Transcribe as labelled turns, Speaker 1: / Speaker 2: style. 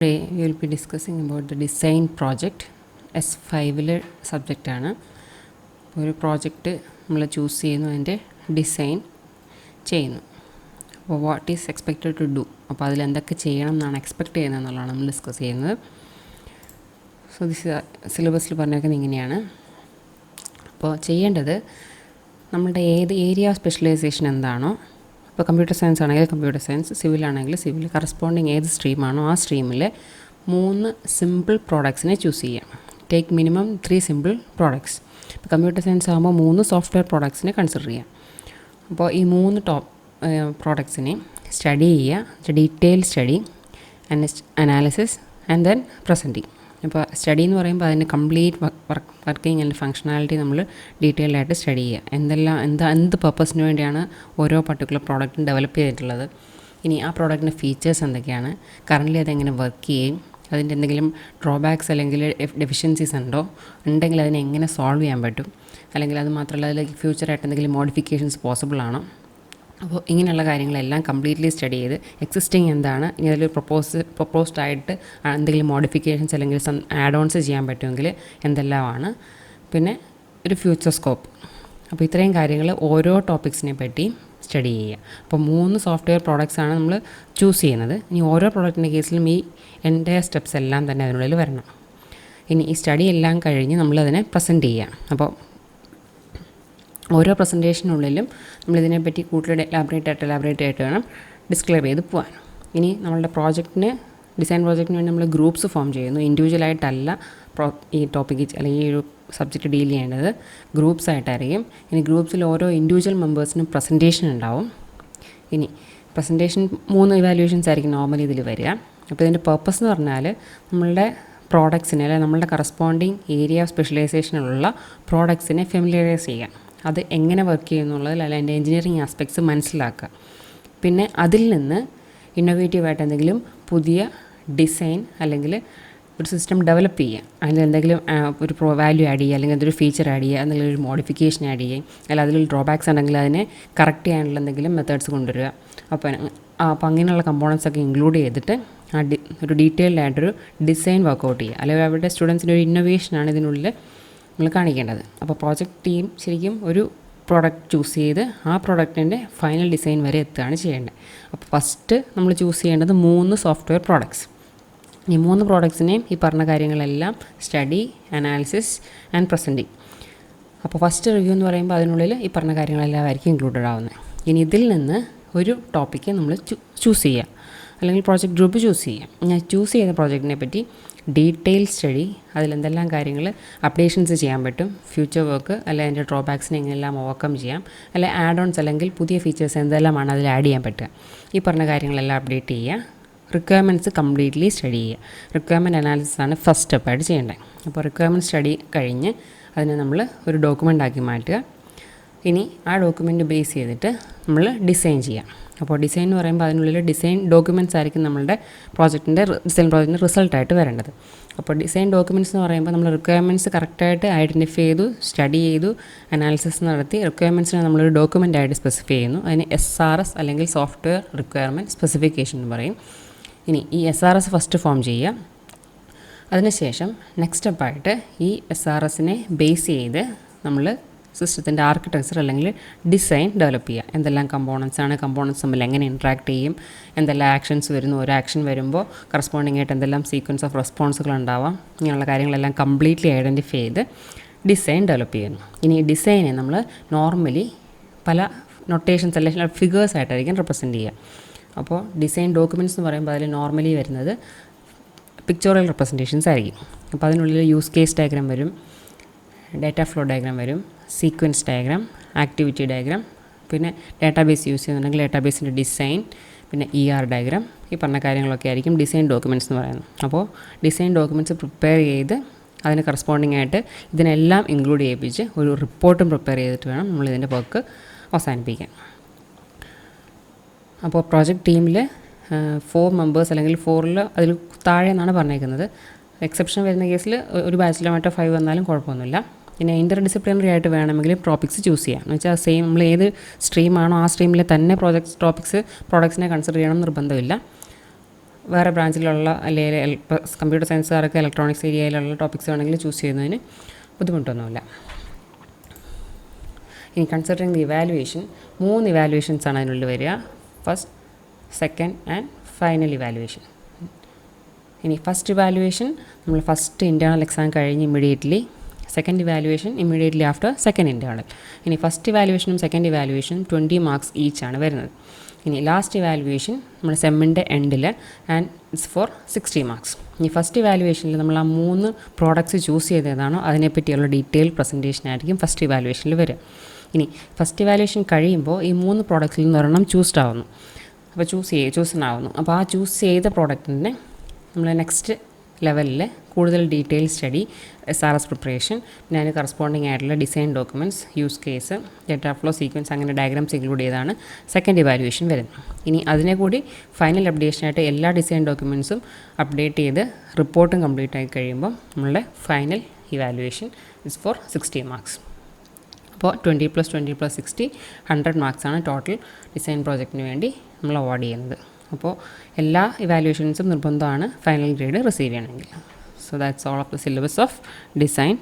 Speaker 1: Today we will be discussing about the design project. S5 സബ്ജക്റ്റാണ്. ഒരു project നമ്മൾ choose ചെയ്യുന്നു, അതിൻ്റെ ഡിസൈൻ ചെയ്യുന്നു. അപ്പോൾ what is expected to do, അപ്പോൾ അതിൽ എന്തൊക്കെ ചെയ്യണം എന്നാണ് എക്സ്പെക്റ്റ് ചെയ്യുന്നത് എന്നുള്ളതാണ് നമ്മൾ ഡിസ്കസ് ചെയ്യുന്നത്. സോ ദിസ് സിലബസിൽ പറഞ്ഞേക്കുന്നത് ഇങ്ങനെയാണ്. അപ്പോൾ ചെയ്യേണ്ടത് നമ്മളുടെ ഏത് ഏരിയ ഓഫ് സ്പെഷ്യലൈസേഷൻ എന്താണോ, ഇപ്പോൾ കമ്പ്യൂട്ടർ സയൻസ് ആണെങ്കിൽ കമ്പ്യൂട്ടർ സയൻസ്, സിവിൽ ആണെങ്കിൽ സിവിൽ, കറസ്പോണ്ടിങ് ഏത് സ്ട്രീമാണോ ആ സ്ട്രീമിൽ 3 സിമ്പിൾ പ്രോഡക്ട്സിനെ ചൂസ് ചെയ്യാം. Take minimum 3 simple products. ഇപ്പോൾ കമ്പ്യൂട്ടർ സയൻസ് ആകുമ്പോൾ 3 സോഫ്റ്റ്വെയർ പ്രോഡക്ട്സിനെ കൺസിഡർ ചെയ്യാം. അപ്പോൾ ഈ 3 പ്രോഡക്ട്സിനെ സ്റ്റഡി ചെയ്യുക, detail study, analysis and then presenting. ഇപ്പോൾ സ്റ്റഡി എന്ന് പറയുമ്പോൾ അതിൻ്റെ കംപ്ലീറ്റ് വർക്കിംഗ് ആൻഡ് ഫങ്ഷണാലിറ്റി നമ്മൾ ഡീറ്റെയിൽഡ് ആയിട്ട് സ്റ്റഡി ചെയ്യുക. എന്ത് പർപ്പസിന് വേണ്ടിയാണ് ഓരോ പർട്ടിക്കുലർ പ്രോഡക്റ്റും ഡെവലപ്പ് ചെയ്തിട്ടുള്ളത്, ഇനി ആ പ്രോഡക്റ്റിൻ്റെ ഫീച്ചേഴ്സ് എന്തൊക്കെയാണ്, കറൻ്റ്ലി അതെങ്ങനെ വർക്ക് ചെയ്യും, അതിൻ്റെ എന്തെങ്കിലും ഡ്രോബാക്സ് അല്ലെങ്കിൽ ഡെഫിഷ്യൻസീസ് ഉണ്ടെങ്കിൽ അതിനെ എങ്ങനെ സോൾവ് ചെയ്യാൻ പറ്റും, അല്ലെങ്കിൽ അത് മാത്രമല്ല അതിലേക്ക് ഫ്യൂച്ചറായിട്ട് എന്തെങ്കിലും മോഡിഫിക്കേഷൻസ് പോസിബിൾ ആണോ. അപ്പോൾ ഇങ്ങനെയുള്ള കാര്യങ്ങളെല്ലാം കംപ്ലീറ്റ്ലി സ്റ്റഡി ചെയ്ത് എക്സിസ്റ്റിംഗ് എന്താണ്, ഇനി അതിൽ പ്രൊപ്പോസ്ഡ് ആയിട്ട് എന്തെങ്കിലും മോഡിഫിക്കേഷൻസ് അല്ലെങ്കിൽ ആഡ് ഓൺസ് ചെയ്യാൻ പറ്റുമെങ്കിൽ എന്തെല്ലാമാണ്, പിന്നെ ഒരു ഫ്യൂച്ചർ സ്കോപ്പ്. അപ്പോൾ ഇത്രയും കാര്യങ്ങൾ ഓരോ ടോപ്പിക്സിനെ പറ്റി സ്റ്റഡി ചെയ്യുക. അപ്പോൾ 3 സോഫ്റ്റ്വെയർ പ്രോഡക്ട്സാണ് നമ്മൾ ചൂസ് ചെയ്യുന്നത്. ഇനി ഓരോ പ്രോഡക്റ്റിൻ്റെ കേസിലും ഈ എൻ്റെ സ്റ്റെപ്സ് എല്ലാം തന്നെ അതിനുള്ളിൽ വരണം. ഇനി ഈ സ്റ്റഡി എല്ലാം കഴിഞ്ഞ് നമ്മളതിനെ പ്രസൻറ്റ് ചെയ്യുക. അപ്പോൾ ഓരോ പ്രസൻറ്റേഷനുള്ളിലും നമ്മളിതിനെപ്പറ്റി കൂടുതൽ എലാബറേറ്റ് ആയിട്ട് വേണം ഡിസ്ക്രൈബ് ചെയ്ത് പോകാൻ. ഇനി നമ്മളുടെ ഡിസൈൻ പ്രോജക്റ്റിന് വേണ്ടി നമ്മൾ ഗ്രൂപ്പ്സ് ഫോം ചെയ്യുന്നു. ഇൻഡിവിജ്വലായിട്ടല്ല ഈ ടോപ്പിക്ക് അല്ലെങ്കിൽ ഈ ഒരു സബ്ജക്റ്റ് ഡീൽ ചെയ്യേണ്ടത്, ഗ്രൂപ്പ്സ് ആയിട്ടായിരിക്കും. ഇനി ഗ്രൂപ്പ്സിൽ ഓരോ ഇൻഡിവിജ്വൽ മെമ്പേഴ്സിനും പ്രസൻറ്റേഷൻ ഉണ്ടാവും. ഇനി പ്രസൻറ്റേഷൻ 3 ഇവാലുവേഷൻസ് ആയിരിക്കും നോർമലി ഇതിൽ വരിക. അപ്പോൾ ഇതിൻ്റെ പർപ്പസ് എന്ന് പറഞ്ഞാൽ നമ്മളുടെ പ്രോഡക്ട്സിനെ അല്ലെങ്കിൽ നമ്മളുടെ കറസ്പോണ്ടിങ് ഏരിയ ഓഫ് സ്പെഷ്യലൈസേഷനുള്ള പ്രോഡക്ട്സിനെ ഫെമിലിയറൈസ് ചെയ്യാം. അത് എങ്ങനെ വർക്ക് ചെയ്യുന്നുള്ളത് അല്ലെങ്കിൽ അതിൻ്റെ എൻജിനീയറിങ് ആസ്പെക്ട്സ് മനസ്സിലാക്കുക. പിന്നെ അതിൽ നിന്ന് ഇന്നോവേറ്റീവായിട്ട് എന്തെങ്കിലും പുതിയ ഡിസൈൻ അല്ലെങ്കിൽ ഒരു സിസ്റ്റം ഡെവലപ്പ് ചെയ്യുക. അതിലെന്തെങ്കിലും ഒരു വാല്യൂ ആഡ് ചെയ്യുക, അല്ലെങ്കിൽ അതൊരു ഫീച്ചർ ആഡ് ചെയ്യുക, അല്ലെങ്കിൽ ഒരു മോഡിഫിക്കേഷൻ ആഡ് ചെയ്യുക, അല്ലെങ്കിൽ അതിൽ ഡ്രോബാക്സ് ഉണ്ടെങ്കിൽ അതിനെ കറക്റ്റ് ചെയ്യാനുള്ള എന്തെങ്കിലും മെത്തേഡ്സ് കൊണ്ടുവരിക. അപ്പോൾ അങ്ങനെയുള്ള കമ്പോണൻസ് ഒക്കെ ഇൻക്ലൂഡ് ചെയ്തിട്ട് ഒരു ഡീറ്റെയിൽഡ് ആയിട്ടൊരു ഡിസൈൻ വർക്കൗട്ട് ചെയ്യുക. അല്ലെങ്കിൽ അവരുടെ സ്റ്റുഡൻസിൻ്റെ ഒരു ഇന്നോവേഷനാണ് ഇതിനുള്ളിൽ നമ്മൾ കാണിക്കേണ്ടത്. അപ്പോൾ പ്രോജക്റ്റ് ടീം ശരിക്കും ഒരു പ്രോഡക്റ്റ് ചൂസ് ചെയ്ത് ആ പ്രോഡക്റ്റിൻ്റെ ഫൈനൽ ഡിസൈൻ വരെ എത്തുകയാണ് ചെയ്യേണ്ടത്. അപ്പോൾ ഫസ്റ്റ് നമ്മൾ ചൂസ് ചെയ്യേണ്ടത് 3 സോഫ്റ്റ്വെയർ പ്രോഡക്ട്സ്. ഈ 3 പ്രോഡക്ട്സിനെയും ഈ പറഞ്ഞ കാര്യങ്ങളെല്ലാം സ്റ്റഡി, അനാലിസിസ് ആൻഡ് പ്രസൻറ്റിങ്. അപ്പോൾ ഫസ്റ്റ് റിവ്യൂ എന്ന് പറയുമ്പോൾ അതിനുള്ളിൽ ഈ പറഞ്ഞ കാര്യങ്ങളെല്ലാം ആയിരിക്കും ഇൻക്ലൂഡഡ് ആവുന്നത്. ഇനി ഇതിൽ നിന്ന് ഒരു ടോപ്പിക്ക് നമ്മൾ ചൂസ് ചെയ്യുക, അല്ലെങ്കിൽ പ്രോജക്റ്റ് ഗ്രൂപ്പ് ചൂസ് ചെയ്യാം. ഞാൻ ചൂസ് ചെയ്ത പ്രോജക്റ്റിനെ പറ്റി ഡീറ്റെയിൽ സ്റ്റഡി, അതിലെന്തെല്ലാം കാര്യങ്ങൾ അപ്ഡേഷൻസ് ചെയ്യാൻ പറ്റും, ഫ്യൂച്ചർ വർക്ക്, അല്ലെങ്കിൽ അതിൻ്റെ ഡ്രോബാക്സിനെ എങ്ങനെയെല്ലാം ഓവർകം ചെയ്യാം, അല്ലെങ്കിൽ ആഡ് ഓൺസ് അല്ലെങ്കിൽ പുതിയ ഫീച്ചേഴ്സ് എന്തെല്ലാമാണ് അതിൽ ആഡ് ചെയ്യാൻ പറ്റുക, ഈ പറഞ്ഞ കാര്യങ്ങളെല്ലാം അപ്ഡേറ്റ് ചെയ്യുക. റിക്വയർമെൻറ്റ്സ് കംപ്ലീറ്റ്ലി സ്റ്റഡി ചെയ്യുക. റിക്വയർമെൻറ്റ് അനാലിസിസ് ആണ് ഫസ്റ്റ് സ്റ്റെപ്പായിട്ട് ചെയ്യേണ്ടത്. അപ്പോൾ റിക്വയർമെൻറ്റ് സ്റ്റഡി കഴിഞ്ഞ് അതിനെ നമ്മൾ ഒരു ഡോക്യുമെൻ്റ് ആക്കി മാറ്റുക. ഇനി ആ ഡോക്യുമെൻ്റ് ബേസ് ചെയ്തിട്ട് നമ്മൾ ഡിസൈൻ ചെയ്യാം. അപ്പോൾ ഡിസൈൻ എന്ന് പറയുമ്പോൾ അതിനുള്ളിൽ ഡിസൈൻ ഡോക്യുമെൻറ്റ്സ് ആയിരിക്കും നമ്മളുടെ ഡിസൈൻ പ്രോജക്റ്റിൻ്റെ റിസൾട്ടായിട്ട് വരേണ്ടത്. അപ്പോൾ ഡിസൈൻ ഡോക്യുമെൻറ്റ്സ് എന്ന് പറയുമ്പോൾ നമ്മൾ റിക്വയർമെൻറ്റ്സ് കറക്റ്റായിട്ട് ഐഡൻറ്റിഫൈ ചെയ്തു, സ്റ്റഡി ചെയ്തു, അനാലിസിസ് നടത്തി റിക്വയർമെൻറ്റ്സിനെ നമ്മളൊരു ഡോക്യുമെൻ്റായിട്ട് സ്പെസിഫൈ ചെയ്യുന്നു. അതിന് SRS അല്ലെങ്കിൽ സോഫ്റ്റ്വെയർ റിക്വയർമെൻറ്റ് സ്പെസിഫിക്കേഷൻ എന്ന് പറയും. ഇനി ഈ SRS ഫസ്റ്റ് ഫോം ചെയ്യുക. അതിനുശേഷം നെക്സ്റ്റ് സ്റ്റെപ്പായിട്ട് ഈ SRSനെ ബേസ് ചെയ്ത് നമ്മൾ സിസ്റ്റത്തിൻ്റെ ആർക്കിടെക്ചർ അല്ലെങ്കിൽ ഡിസൈൻ ഡെവലപ്പ് ചെയ്യുക. എന്തെല്ലാം കമ്പോണൻസ് തമ്മിൽ എങ്ങനെ ഇൻട്രാക്ട് ചെയ്യും, എന്തെല്ലാം ആക്ഷൻസ് വരുന്നു, ഒരു ആക്ഷൻ വരുമ്പോൾ കറസ്പോണ്ടിങ് ആയിട്ട് എന്തെല്ലാം സീക്വൻസ് ഓഫ് റെസ്പോൺസുകൾ ഉണ്ടാവാം, ഇങ്ങനെയുള്ള കാര്യങ്ങളെല്ലാം കംപ്ലീറ്റ്ലി ഐഡൻറ്റിഫൈ ചെയ്ത് ഡിസൈൻ ഡെവലപ്പ് ചെയ്യുന്നു. ഇനി ഈ ഡിസൈനെ നമ്മൾ നോർമലി പല നൊട്ടേഷൻസ് അല്ലെങ്കിൽ ഫിഗേഴ്സ് ആയിട്ടായിരിക്കും റെപ്രസെൻറ്റ് ചെയ്യുക. അപ്പോൾ ഡിസൈൻ ഡോക്യുമെൻറ്റ്സ് എന്ന് പറയുമ്പോൾ അതിൽ നോർമലി വരുന്നത് പിക്ചോറിയൽ റെപ്രസെൻറ്റേഷൻസ് ആയിരിക്കും. അപ്പോൾ അതിനുള്ളിൽ യൂസ് കേസ് ഡയഗ്രാം വരും, ഡാറ്റ ഫ്ലോ ഡയഗ്രാം വരും, സീക്വൻസ് ഡയഗ്രാം, ആക്ടിവിറ്റി ഡയഗ്രാം, പിന്നെ ഡാറ്റാബേസ് യൂസ് ചെയ്യുന്നുണ്ടെങ്കിൽ ഡാറ്റാബേസിൻ്റെ ഡിസൈൻ, പിന്നെ ER ഡയഗ്രാം, ഈ പറഞ്ഞ കാര്യങ്ങളൊക്കെ ആയിരിക്കും ഡിസൈൻ ഡോക്യുമെൻറ്റ്സ് എന്ന് പറയുന്നത്. അപ്പോൾ ഡിസൈൻ ഡോക്യുമെൻറ്റ്സ് പ്രിപ്പയർ ചെയ്ത് അതിന് കറസ്പോണ്ടിങ് ആയിട്ട് ഇതിനെല്ലാം ഇൻക്ലൂഡ് ചെയ്യിപ്പിച്ച് ഒരു റിപ്പോർട്ടും പ്രിപ്പയർ ചെയ്തിട്ട് വേണം നമ്മളിതിൻ്റെ വർക്ക് അവസാനിപ്പിക്കാൻ. അപ്പോൾ പ്രോജക്റ്റ് ടീമിൽ 4 മെമ്പേഴ്സ് അല്ലെങ്കിൽ 4 അതിൽ താഴെ എന്നാണ് പറഞ്ഞേക്കുന്നത്. എക്സെപ്ഷൻ വരുന്ന കേസിൽ ഒരു ബാച്ചിലോ മറ്റോ 5 വന്നാലും കുഴപ്പമൊന്നുമില്ല. പിന്നെ ഇൻ്റർ ഡിസിപ്ലിനറി ആയിട്ട് വേണമെങ്കിൽ ടോപ്പിക്സ് ചൂസ് ചെയ്യാം. എന്ന് വെച്ചാൽ സെയിം നമ്മൾ ഏത് സ്ട്രീമാണോ ആ സ്ട്രീമിൽ തന്നെ പ്രോഡക്ട്സിനെ കൺസിഡർ ചെയ്യണം നിർബന്ധമില്ല. വേറെ ബ്രാഞ്ചിലുള്ള അല്ലെങ്കിൽ കമ്പ്യൂട്ടർ സയൻസുകാർക്ക് ഇലക്ട്രോണിക്സ് ഏരിയയിലുള്ള ടോപ്പിക്സ് വേണമെങ്കിൽ ചൂസ് ചെയ്യുന്നതിന് ബുദ്ധിമുട്ടൊന്നുമില്ല. ഇനി കൺസിഡറിങ് ദി ഇവാലുവേഷൻ, 3 ഇവാലുവേഷൻസാണ് അതിനുള്ളിൽ വരിക. First, second and final evaluation. ഇനി ഫസ്റ്റ് ഇവാലുവേഷൻ നമ്മൾ ഫസ്റ്റ് ഇൻറ്റേർണൽ എക്സാം കഴിഞ്ഞ് immediately, second evaluation immediately after second internal. ഇനി ഫസ്റ്റ് ഇവാലുവേഷനും സെക്കൻഡ് ഇവാലുവേഷനും 20 മാർക്സ് ഈച്ചാണ് വരുന്നത്. ഇനി ലാസ്റ്റ് ഇവാലുവേഷൻ നമ്മൾ സെമ്മിൻ്റെ എൻഡിൽ ആൻഡ് ഇറ്റ്സ് ഫോർ 60 മാർക്സ്. ഇനി ഫസ്റ്റ് ഇവാലുവേഷനിൽ നമ്മൾ ആ 3 പ്രോഡക്റ്റ്സ് ചൂസ് ചെയ്തതാണോ അതിനെപ്പറ്റിയുള്ള ഡീറ്റെയിൽ പ്രസൻറ്റേഷൻ ആയിരിക്കും ഫസ്റ്റ് ഇവാലുവേഷനിൽ വരിക. ഇനി ഫസ്റ്റ് ഇവാലുവേഷൻ കഴിയുമ്പോൾ ഈ 3 പ്രോഡക്റ്റ്സിൽ നിന്ന് ഒരെണ്ണം ചൂസ്ഡ് ആവുന്നു. അപ്പോൾ ചൂസനാവുന്നു. അപ്പോൾ ആ ചൂസ് ചെയ്ത പ്രോഡക്റ്റിനെ നമ്മൾ നെക്സ്റ്റ് ലെവലിൽ കൂടുതൽ ഡീറ്റെയിൽ സ്റ്റഡി, SRS പ്രിപ്പറേഷൻ, പിന്നെ അതിന് കറസ്പോണ്ടിങ് ആയിട്ടുള്ള design documents, use case, data flow sequence, അങ്ങനെ ഡയഗ്രാംസ് ഇൻക്ലൂഡ് ചെയ്താണ് സെക്കൻഡ് ഇവാലുവേഷൻ വരുന്നത്. ഇനി അതിനെ കൂടി ഫൈനൽ അപ്ഡേഷനായിട്ട് എല്ലാ ഡിസൈൻ ഡോക്യുമെൻറ്റ്സും അപ്ഡേറ്റ് ചെയ്ത് റിപ്പോർട്ടും കംപ്ലീറ്റ് ആയി കഴിയുമ്പോൾ നമ്മളുടെ final evaluation is for 60 marks. അപ്പോൾ 20 + 20 + 60 100 മാർക്സാണ് ടോട്ടൽ ഡിസൈൻ പ്രോജക്റ്റിന് വേണ്ടി നമ്മൾ അവാർഡ് ചെയ്യുന്നത്. അപ്പോൾ എല്ലാ ഇവാലുവേഷൻസും നിർബന്ധമാണ് ഫൈനൽ ഗ്രേഡ് റിസീവ് ചെയ്യണമെങ്കിൽ. So that's all of the syllabus of design.